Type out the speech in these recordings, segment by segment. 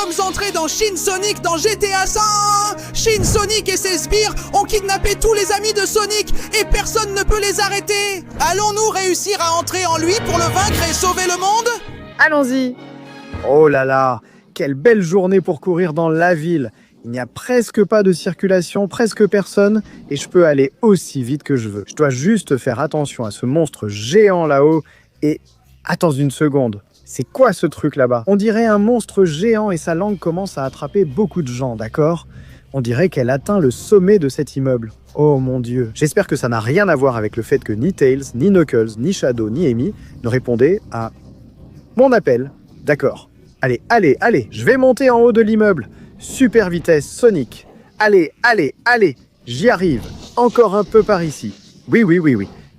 sommes entrés dans Shin Sonic dans GTA V. Shin Sonic et ses sbires ont kidnappé tous les amis de Sonic et personne ne peut les arrêter. Allons-nous réussir à entrer en lui pour le vaincre et sauver le monde? Allons-y. Oh là là, quelle belle journée pour courir dans la ville. Il n'y a presque pas de circulation, presque personne, et je peux aller aussi vite que je veux. Je dois juste faire attention à ce monstre géant là-haut, et... Attends une seconde, c'est quoi ce truc là-bas? On dirait un monstre géant et sa langue commence à attraper beaucoup de gens, d'accord? On dirait qu'elle atteint le sommet de cet immeuble. Oh mon Dieu, j'espère que ça n'a rien à voir avec le fait que ni Tails, ni Knuckles, ni Shadow, ni Amy ne répondaient à mon appel. D'accord. Allez, je vais monter en haut de l'immeuble. Super vitesse, Sonic. Allez, j'y arrive. Encore un peu par ici. Oui,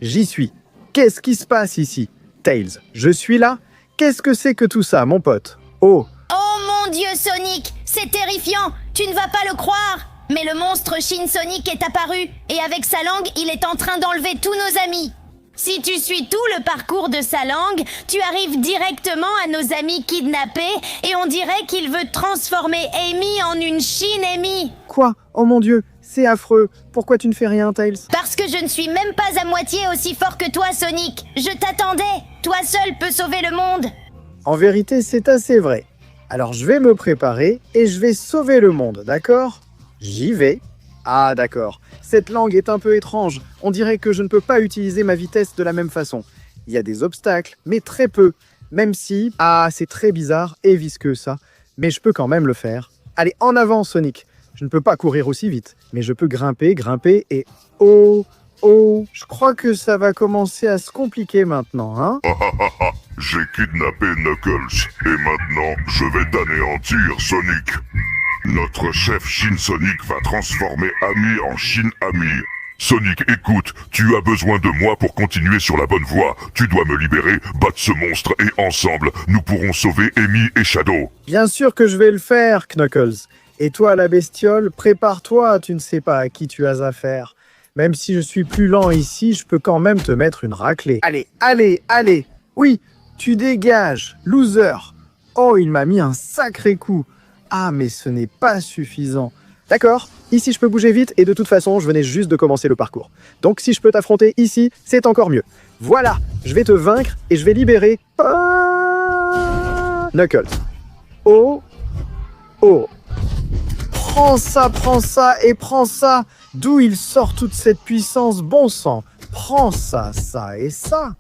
j'y suis. Qu'est-ce qui se passe ici? Tails, je suis là? Qu'est-ce que c'est que tout ça, mon pote? Oh! Oh mon Dieu, Sonic! C'est terrifiant! Tu ne vas pas le croire! Mais le monstre Shin Sonic est apparu, et avec sa langue, il est en train d'enlever tous nos amis. Si tu suis tout le parcours de sa langue, tu arrives directement à nos amis kidnappés, et on dirait qu'il veut transformer Amy en une Shin Amy. Quoi? Oh mon Dieu, c'est affreux. Pourquoi tu ne fais rien, Tails? Parce que je ne suis même pas à moitié aussi fort que toi, Sonic. Je t'attendais. Toi seul peux sauver le monde. En vérité, c'est assez vrai. Alors je vais me préparer et je vais sauver le monde, d'accord? J'y vais. Ah d'accord, cette langue est un peu étrange. On dirait que je ne peux pas utiliser ma vitesse de la même façon. Il y a des obstacles, mais très peu. Même si... Ah, c'est très bizarre et visqueux ça. Mais je peux quand même le faire. Allez, en avant, Sonic. Je ne peux pas courir aussi vite, mais je peux grimper et... Oh, je crois que ça va commencer à se compliquer maintenant, hein? J'ai kidnappé Knuckles, et maintenant, je vais t'anéantir, Sonic. Notre chef Shin Sonic va transformer Amy en Shin Amy. Sonic, écoute, tu as besoin de moi pour continuer sur la bonne voie. Tu dois me libérer, battre ce monstre, et ensemble, nous pourrons sauver Amy et Shadow. Bien sûr que je vais le faire, Knuckles. Et toi, la bestiole, prépare-toi, tu ne sais pas à qui tu as affaire. Même si je suis plus lent ici, je peux quand même te mettre une raclée. Allez. Oui, tu dégages, loser. Oh, il m'a mis un sacré coup. Ah, mais ce n'est pas suffisant. D'accord, ici je peux bouger vite et de toute façon, je venais juste de commencer le parcours. Donc si je peux t'affronter ici, c'est encore mieux. Voilà, je vais te vaincre et je vais libérer... Knuckles. Oh. Prends ça et prends ça. D'où il sort toute cette puissance, bon sang. Prends ça et ça.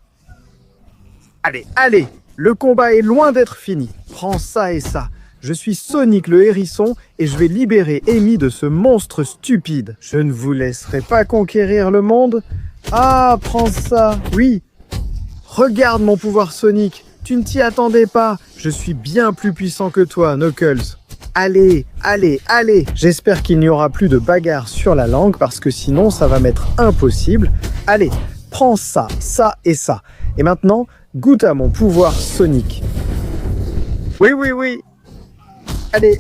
Allez, le combat est loin d'être fini. Prends ça et ça. Je suis Sonic le hérisson et je vais libérer Amy de ce monstre stupide. Je ne vous laisserai pas conquérir le monde. Ah, prends ça. Oui. Regarde mon pouvoir Sonic. Tu ne t'y attendais pas. Je suis bien plus puissant que toi, Knuckles. Allez. J'espère qu'il n'y aura plus de bagarre sur la langue parce que sinon ça va m'être impossible. Allez, prends ça et ça. Et maintenant, goûte à mon pouvoir Sonic. Oui.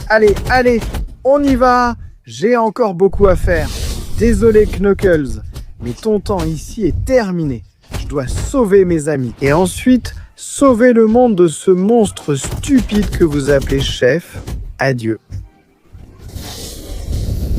Allez, on y va. J'ai encore beaucoup à faire. Désolé Knuckles, mais ton temps ici est terminé. Je dois sauver mes amis. Et ensuite, sauver le monde de ce monstre stupide que vous appelez chef. Adieu.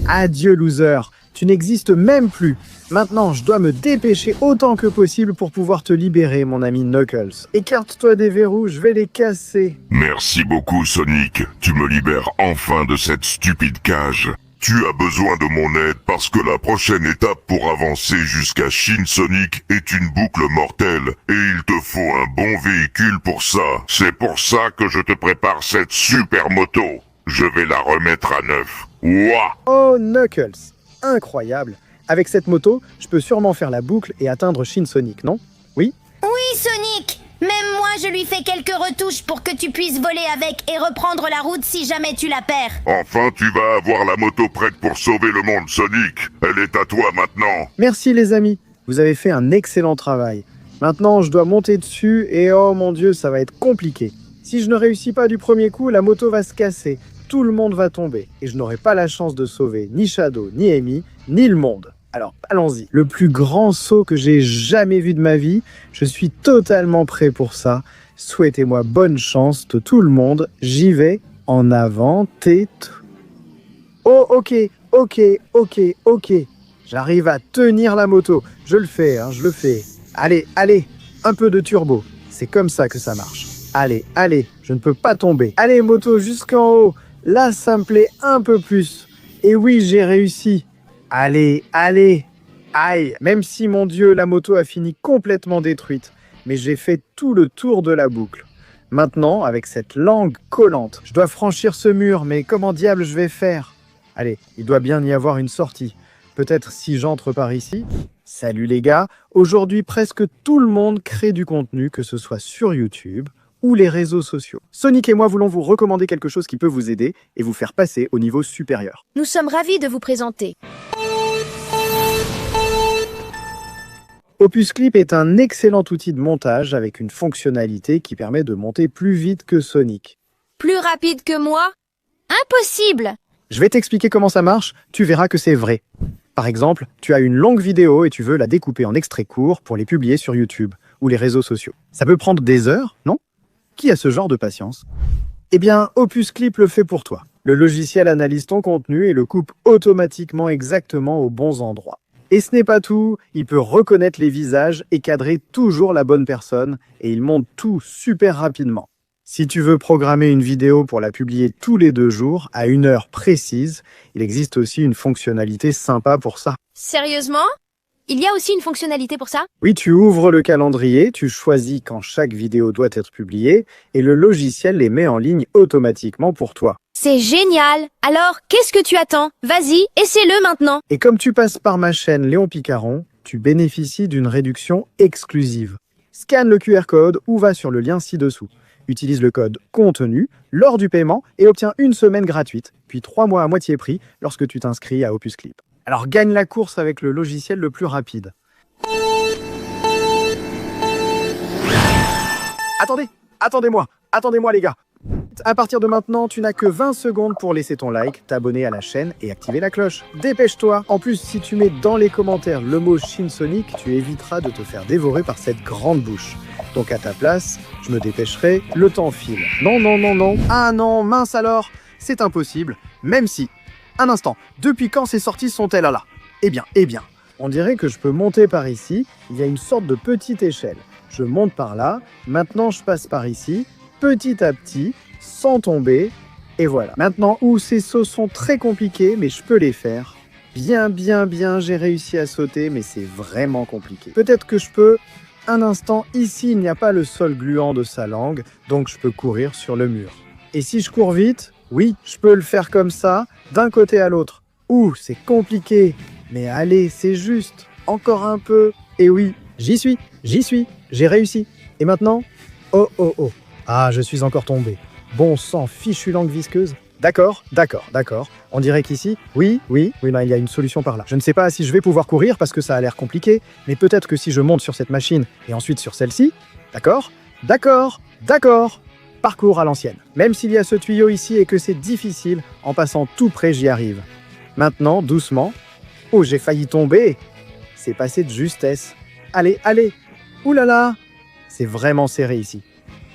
Adieu, loser. Tu n'existes même plus. Maintenant, je dois me dépêcher autant que possible pour pouvoir te libérer, mon ami Knuckles. Écarte-toi des verrous, je vais les casser. Merci beaucoup, Sonic. Tu me libères enfin de cette stupide cage. Tu as besoin de mon aide parce que la prochaine étape pour avancer jusqu'à Shin Sonic est une boucle mortelle et il te faut un bon véhicule pour ça. C'est pour ça que je te prépare cette super moto. Je vais la remettre à neuf. Ouah! Oh, Knuckles, incroyable. Avec cette moto, je peux sûrement faire la boucle et atteindre Shin Sonic, non? Oui? Oui, Sonic! Même moi, je lui fais quelques retouches pour que tu puisses voler avec et reprendre la route si jamais tu la perds. Enfin, tu vas avoir la moto prête pour sauver le monde, Sonic. Elle est à toi maintenant. Merci les amis, vous avez fait un excellent travail. Maintenant, je dois monter dessus et oh mon Dieu, ça va être compliqué. Si je ne réussis pas du premier coup, la moto va se casser. Tout le monde va tomber et je n'aurai pas la chance de sauver ni Shadow, ni Amy, ni le monde. Alors, allons-y. Le plus grand saut que j'ai jamais vu de ma vie. Je suis totalement prêt pour ça. Souhaitez-moi bonne chance de tout le monde. J'y vais. En avant, tête. Oh, ok, ok, ok, ok. J'arrive à tenir la moto. Je le fais, hein, je le fais. Allez, allez, un peu de turbo. C'est comme ça que ça marche. Allez, allez, je ne peux pas tomber. Allez, moto, jusqu'en haut. Là, ça me plaît un peu plus. Et oui, j'ai réussi. Allez, allez. Aïe, même si, mon Dieu, la moto a fini complètement détruite. Mais j'ai fait tout le tour de la boucle. Maintenant, avec cette langue collante, je dois franchir ce mur, mais comment diable je vais faire? Allez, il doit bien y avoir une sortie. Peut-être si j'entre par ici. Salut les gars, aujourd'hui presque tout le monde crée du contenu, que ce soit sur YouTube ou les réseaux sociaux. Sonic et moi voulons vous recommander quelque chose qui peut vous aider et vous faire passer au niveau supérieur. Nous sommes ravis de vous présenter. Opus Clip est un excellent outil de montage avec une fonctionnalité qui permet de monter plus vite que Sonic. Plus rapide que moi? Impossible! Je vais t'expliquer comment ça marche, tu verras que c'est vrai. Par exemple, tu as une longue vidéo et tu veux la découper en extraits courts pour les publier sur YouTube ou les réseaux sociaux. Ça peut prendre des heures, non? Qui a ce genre de patience? Eh bien, Opus Clip le fait pour toi. Le logiciel analyse ton contenu et le coupe automatiquement exactement aux bons endroits. Et ce n'est pas tout, il peut reconnaître les visages et cadrer toujours la bonne personne et il monte tout super rapidement. Si tu veux programmer une vidéo pour la publier tous les 2 jours, à une heure précise, il existe aussi une fonctionnalité sympa pour ça. Sérieusement? Il y a aussi une fonctionnalité pour ça? Oui, tu ouvres le calendrier, tu choisis quand chaque vidéo doit être publiée et le logiciel les met en ligne automatiquement pour toi. C'est génial! Alors, qu'est-ce que tu attends? Vas-y, essaie-le maintenant! Et comme tu passes par ma chaîne Léon Picaron, tu bénéficies d'une réduction exclusive. Scanne le QR code ou va sur le lien ci-dessous. Utilise le code CONTENU lors du paiement et obtiens 1 semaine gratuite, puis 3 mois à moitié prix lorsque tu t'inscris à Opus Clip. Alors gagne la course avec le logiciel le plus rapide. Attendez-moi les gars. À partir de maintenant, tu n'as que 20 secondes pour laisser ton like, t'abonner à la chaîne et activer la cloche. Dépêche-toi. En plus, si tu mets dans les commentaires le mot Shinsonic, tu éviteras de te faire dévorer par cette grande bouche. Donc à ta place, je me dépêcherai, le temps file. Non. Ah non, mince alors, c'est impossible, même si... Un instant, depuis quand ces sorties sont-elles là? Eh bien, on dirait que je peux monter par ici, il y a une sorte de petite échelle. Je monte par là, maintenant je passe par ici, petit à petit, sans tomber, et voilà. Maintenant, ces sauts sont très compliqués, mais je peux les faire. Bien, j'ai réussi à sauter, mais c'est vraiment compliqué. Peut-être que je peux... Un instant, ici, il n'y a pas le sol gluant de sa langue, donc je peux courir sur le mur. Et si je cours vite, oui, je peux le faire comme ça, d'un côté à l'autre. C'est compliqué, mais allez, c'est juste, encore un peu. Et oui, j'y suis, j'ai réussi. Et maintenant, oh. Ah, je suis encore tombé. Bon sang, fichue langue visqueuse. D'accord. On dirait qu'ici, oui, non, il y a une solution par là. Je ne sais pas si je vais pouvoir courir parce que ça a l'air compliqué, mais peut-être que si je monte sur cette machine et ensuite sur celle-ci, d'accord. Parcours à l'ancienne. Même s'il y a ce tuyau ici et que c'est difficile, en passant tout près, j'y arrive. Maintenant, doucement. J'ai failli tomber. C'est passé de justesse. Allez. Ouh là là, c'est vraiment serré ici.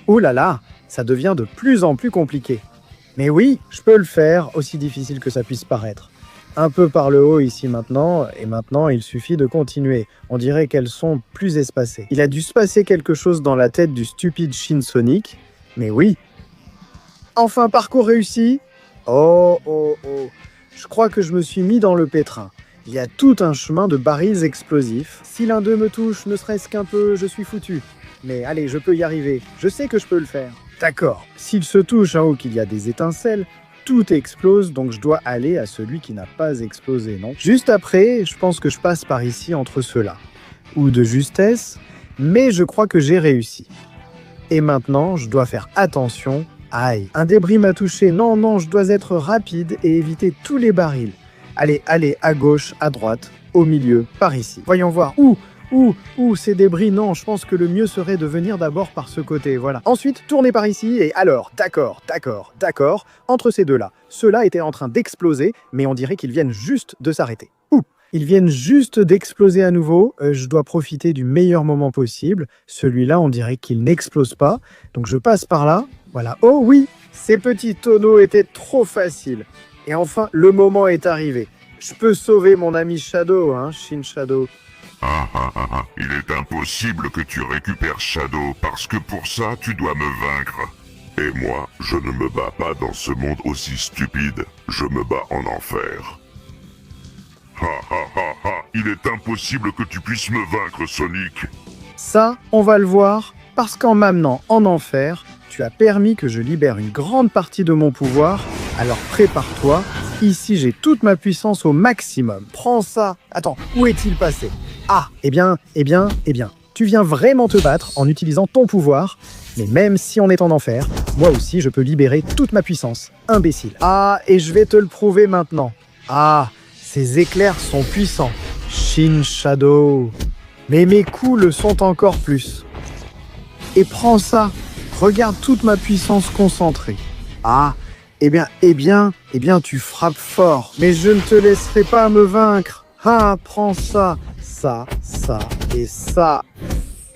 Ouh là là, ça devient de plus en plus compliqué. Mais oui, je peux le faire, aussi difficile que ça puisse paraître. Un peu par le haut ici maintenant, et maintenant il suffit de continuer. On dirait qu'elles sont plus espacées. Il a dû se passer quelque chose dans la tête du stupide Shinsonic, mais oui. Enfin, parcours réussi. Oh. Je crois que je me suis mis dans le pétrin. Il y a tout un chemin de barils explosifs. Si l'un d'eux me touche, ne serait-ce qu'un peu, je suis foutu. Mais allez, je peux y arriver. Je sais que je peux le faire. D'accord. S'il se touche ou qu'il y a des étincelles, tout explose, donc je dois aller à celui qui n'a pas explosé, non? Juste après, je pense que je passe par ici entre ceux-là. Ou de justesse, mais je crois que j'ai réussi. Et maintenant, je dois faire attention. Aïe, un débris m'a touché. Non, je dois être rapide et éviter tous les barils. Allez, à gauche, à droite, au milieu, par ici. Voyons voir. Ces débris, non, je pense que le mieux serait de venir d'abord par ce côté, voilà. Ensuite, tourner par ici et alors, d'accord, entre ces deux-là. Ceux-là étaient en train d'exploser, mais on dirait qu'ils viennent juste de s'arrêter. Ils viennent juste d'exploser à nouveau, je dois profiter du meilleur moment possible. Celui-là, on dirait qu'il n'explose pas, donc je passe par là, voilà. Oh oui, Ces petits tonneaux étaient trop faciles. Et enfin, le moment est arrivé. Je peux sauver mon ami Shadow, Shin Shadow. Il est impossible que tu récupères Shadow parce que pour ça, tu dois me vaincre. Et moi, je ne me bats pas dans ce monde aussi stupide. Je me bats en enfer. Il est impossible que tu puisses me vaincre, Sonic. Ça, on va le voir, parce qu'en m'amenant en enfer, tu as permis que je libère une grande partie de mon pouvoir. Alors prépare-toi. Ici, j'ai toute ma puissance au maximum. Prends ça. Attends, où est-il passé? Ah, eh bien. Tu viens vraiment te battre en utilisant ton pouvoir. Mais même si on est en enfer, moi aussi, je peux libérer toute ma puissance. Imbécile. Ah, et je vais te le prouver maintenant. Ah, ces éclairs sont puissants. Shin Shadow. Mais mes coups le sont encore plus. Et prends ça. Regarde toute ma puissance concentrée. Ah, eh bien, tu frappes fort. Mais je ne te laisserai pas me vaincre. Ah, prends ça, ça et ça.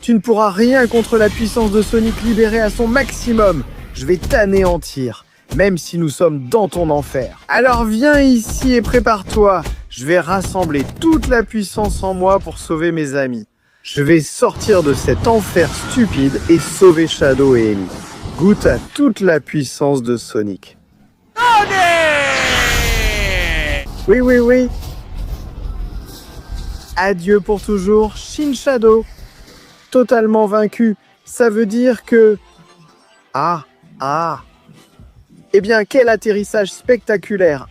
Tu ne pourras rien contre la puissance de Sonic libérée à son maximum. Je vais t'anéantir, même si nous sommes dans ton enfer. Alors viens ici et prépare-toi. Je vais rassembler toute la puissance en moi pour sauver mes amis. Je vais sortir de cet enfer stupide et sauver Shadow et Amy. Goûte à toute la puissance de Sonic. Oui. Adieu pour toujours, Shin Shadow. Totalement vaincu, ça veut dire que... Ah. Eh bien, quel atterrissage spectaculaire,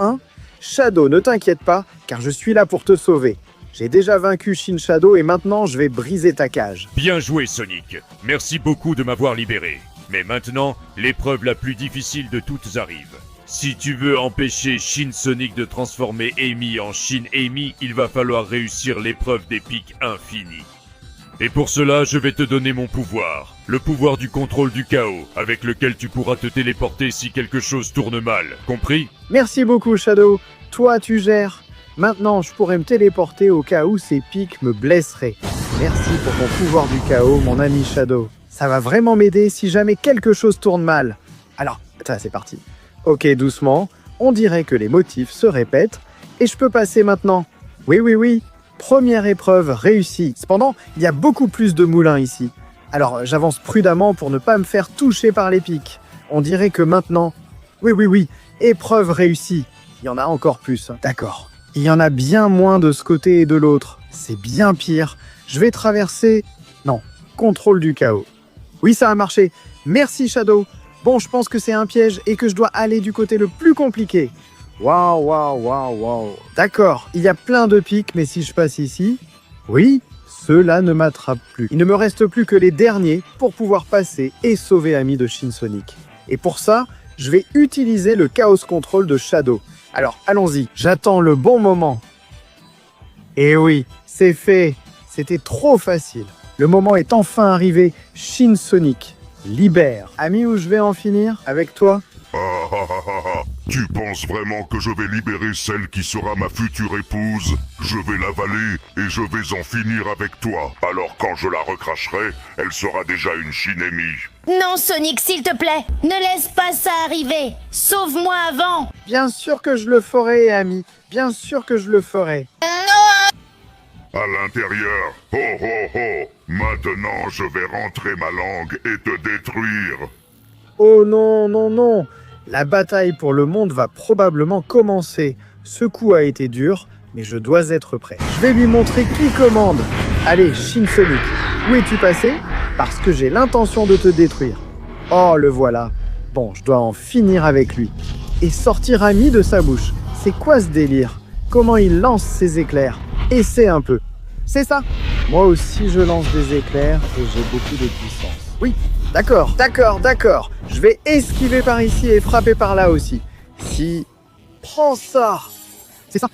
Shadow, ne t'inquiète pas, car je suis là pour te sauver. J'ai déjà vaincu Shin Shadow et maintenant je vais briser ta cage. Bien joué, Sonic. Merci beaucoup de m'avoir libéré. Mais maintenant, l'épreuve la plus difficile de toutes arrive. Si tu veux empêcher Shin Sonic de transformer Amy en Shin Amy, il va falloir réussir l'épreuve des pics infinis. Et pour cela, je vais te donner mon pouvoir. Le pouvoir du contrôle du chaos, avec lequel tu pourras te téléporter si quelque chose tourne mal. Compris? Merci beaucoup, Shadow. Toi, tu gères. Maintenant, je pourrais me téléporter au cas où ces pics me blesseraient. Merci pour ton pouvoir du chaos, mon ami Shadow. Ça va vraiment m'aider si jamais quelque chose tourne mal. Alors, ça, c'est parti. Ok, doucement. On dirait que les motifs se répètent. Et je peux passer maintenant. Oui. Première épreuve réussie. Cependant, il y a beaucoup plus de moulins ici. Alors, j'avance prudemment pour ne pas me faire toucher par les pics. On dirait que maintenant... Oui. Épreuve réussie. Il y en a encore plus. D'accord. Il y en a bien moins de ce côté et de l'autre. C'est bien pire. Je vais traverser... Non. Contrôle du chaos. Oui, ça a marché. Merci, Shadow. Bon, je pense que c'est un piège et que je dois aller du côté le plus compliqué. Waouh. D'accord, il y a plein de pics, mais si je passe ici... Oui, ceux-là ne m'attrapent plus. Il ne me reste plus que les derniers pour pouvoir passer et sauver Amy de Shin Sonic. Et pour ça, je vais utiliser le Chaos Control de Shadow. Alors, allons-y, j'attends le bon moment. Et oui, c'est fait. C'était trop facile. Le moment est enfin arrivé. Shin Sonic, libère. Amy, où je vais en finir avec toi? Tu penses vraiment que je vais libérer celle qui sera ma future épouse? Je vais l'avaler et je vais en finir avec toi. Alors quand je la recracherai, elle sera déjà une Shin-Amy. Non, Sonic, s'il te plaît, ne laisse pas ça arriver. Sauve-moi avant. Bien sûr que je le ferai, Amy. Bien sûr que je le ferai. À l'intérieur, ho. Maintenant, je vais rentrer ma langue et te détruire. Oh non. La bataille pour le monde va probablement commencer. Ce coup a été dur, mais je dois être prêt. Je vais lui montrer qui commande. Allez, Shin Sonic, où es-tu passé? Parce que j'ai l'intention de te détruire. Oh, le voilà. Bon, je dois en finir avec lui. Et sortir Amy de sa bouche. C'est quoi ce délire? Comment il lance ses éclairs? Essaie un peu. C'est ça. Moi aussi, je lance des éclairs et j'ai beaucoup de puissance. Oui, d'accord. Je vais esquiver par ici et frapper par là aussi. Si... Prends ça. C'est ça.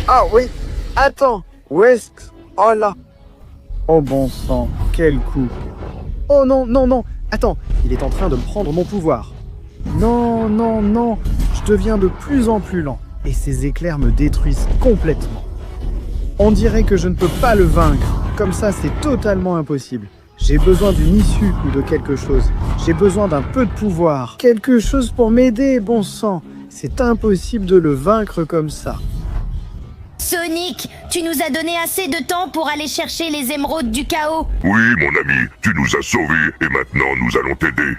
Ah oui. Attends. Où est-ce que... Oh là. Oh bon sang. Quel coup. Oh non. Attends. Il est en train de me prendre mon pouvoir. Non. Je deviens de plus en plus lent. Et ces éclairs me détruisent complètement. On dirait que je ne peux pas le vaincre. Comme ça, c'est totalement impossible. J'ai besoin d'une issue ou de quelque chose. J'ai besoin d'un peu de pouvoir. Quelque chose pour m'aider, bon sang. C'est impossible de le vaincre comme ça. Sonic, tu nous as donné assez de temps pour aller chercher les émeraudes du chaos. Oui, mon ami, tu nous as sauvés et maintenant nous allons t'aider.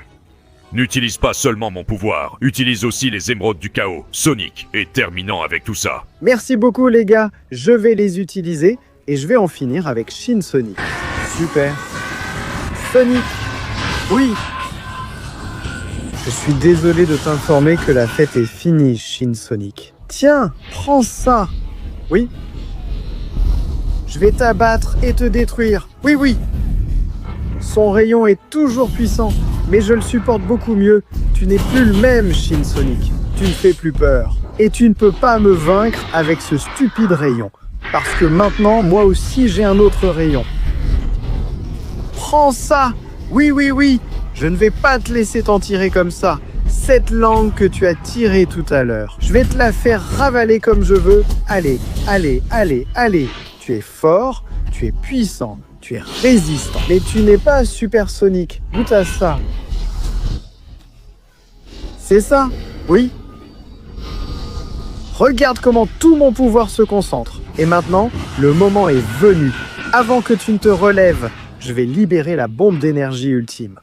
N'utilise pas seulement mon pouvoir, utilise aussi les émeraudes du chaos, Sonic, et terminant avec tout ça. Merci beaucoup les gars, je vais les utiliser et je vais en finir avec Shin Sonic. Super. Sonic. Oui. Je suis désolé de t'informer que la fête est finie, Shin Sonic. Tiens, prends ça. Oui. Je vais t'abattre et te détruire. Oui, oui. Son rayon est toujours puissant, mais je le supporte beaucoup mieux. Tu n'es plus le même, Shin Sonic. Tu ne fais plus peur. Et tu ne peux pas me vaincre avec ce stupide rayon. Parce que maintenant, moi aussi, j'ai un autre rayon. Prends ça! Oui, oui, oui! Je ne vais pas te laisser t'en tirer comme ça. Cette langue que tu as tirée tout à l'heure. Je vais te la faire ravaler comme je veux. Allez, allez, allez, allez. Tu es fort, tu es puissant, tu es résistant. Mais tu n'es pas supersonique. Goûte à ça. C'est ça? Oui. Regarde comment tout mon pouvoir se concentre. Et maintenant, le moment est venu. Avant que tu ne te relèves, je vais libérer la bombe d'énergie ultime.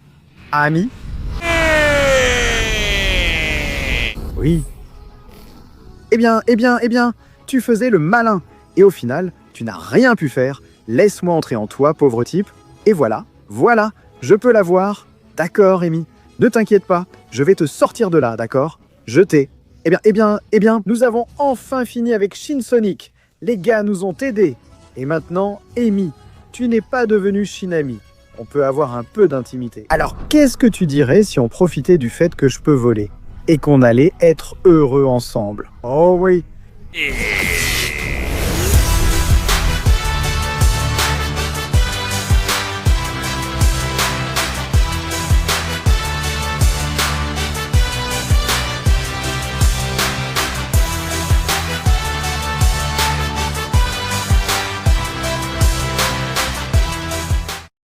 Ami? Oui. Eh bien, tu faisais le malin. Et au final, tu n'as rien pu faire. Laisse-moi entrer en toi, pauvre type. Et voilà, je peux la voir. D'accord, Amy. Ne t'inquiète pas, je vais te sortir de là, d'accord? Je t'ai. Eh bien, nous avons enfin fini avec Shin Sonic. Les gars nous ont aidés. Et maintenant, Amy, tu n'es pas devenue Shinami. On peut avoir un peu d'intimité. Alors, qu'est-ce que tu dirais si on profitait du fait que je peux voler? Et qu'on allait être heureux ensemble? Oh oui.